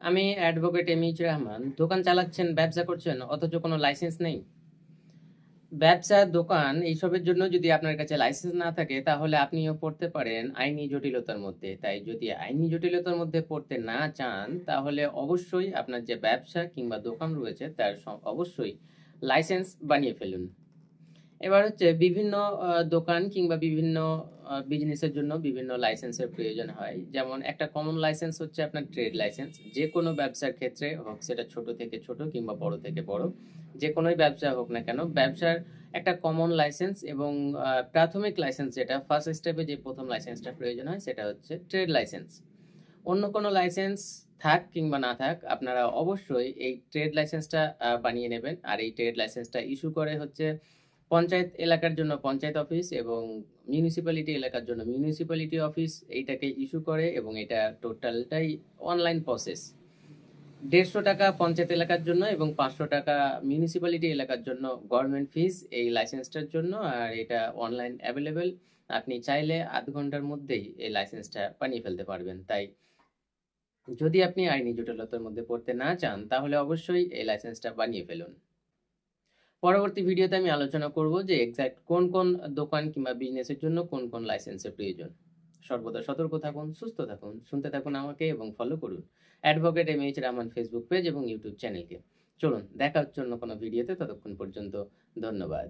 আমি advocate MH Rahman. দোকান চালাচ্ছেন, ব্যবসা করছেন অথচ কোনো লাইসেন্স নেই? ব্যবসা, দোকান এইসবের জন্য যদি আপনার কাছে লাইসেন্স না থাকে তাহলে আপনিও পড়তে পারেন আইনি জটিলতার মধ্যে। তাই যদি আইনি জটিলতার মধ্যে পড়তে না চান তাহলে অবশ্যই আপনার যে ব্যবসা কিংবা দোকান রয়েছে তার অবশ্যই লাইসেন্স বানিয়ে ফেলুন। এবার হচ্ছে বিভিন্ন দোকান কিংবা বিভিন্ন বিজনেসের জন্য বিভিন্ন লাইসেন্সের প্রয়োজন হয়। যেমন একটা কমন লাইসেন্স হচ্ছে আপনার ট্রেড লাইসেন্স। যেকোনো ব্যবসার ক্ষেত্রে হোক, সেটা ছোট থেকে ছোট কিংবা বড় থেকে বড়, যেকোনোই ব্যবসা হোক না কেন, ব্যবসার একটা কমন লাইসেন্স এবং প্রাথমিক লাইসেন্স, যেটা ফার্স্ট স্টেপে যে প্রথম লাইসেন্সটা প্রয়োজন হয় সেটা হচ্ছে ট্রেড লাইসেন্স। অন্য কোনো লাইসেন্স থাক কিংবা না থাক, আপনারা অবশ্যই এই ট্রেড লাইসেন্সটা বানিয়ে নেবেন। আর এই ট্রেড লাইসেন্সটা ইস্যু করে হচ্ছে পঞ্চায়েত এলাকার জন্য পঞ্চায়েত অফিস এবং মিউনিসিপ্যালিটি এলাকার জন্য মিউনিসিপ্যালিটি অফিস এইটাকে ইস্যু করে, এবং এটা টোটালটাই অনলাইন প্রসেস। 150 টাকা পঞ্চায়েত এলাকার জন্য এবং 500 টাকা মিউনিসিপ্যালিটি এলাকার জন্য গভর্নমেন্ট ফিস এই লাইসেন্সটার জন্য। আর এটা অনলাইন অ্যাভেলেবেল, আপনি চাইলে আধ ঘন্টার মধ্যেই এই লাইসেন্সটা বানিয়ে ফেলতে পারবেন। তাই যদি আপনি আইনি জটিলতার মধ্যে পড়তে না চান তাহলে অবশ্যই এই লাইসেন্সটা বানিয়ে ফেলুন। পরবর্তী ভিডিওতে আমি আলোচনা করব যে এক্সাক্ট কোন কোন দোকান কিংবা বিজনেসের জন্য কোন কোন লাইসেন্সের প্রয়োজন। সর্বদা সতর্ক থাকুন, সুস্থ থাকুন, শুনতে থাকুন আমাকে এবং ফলো করুন advocate MH Rahman Facebook page এবং ইউটিউব চ্যানেলকে। চলুন দেখা হচ্ছে অন্য কোনো ভিডিওতে, ততক্ষণ পর্যন্ত ধন্যবাদ।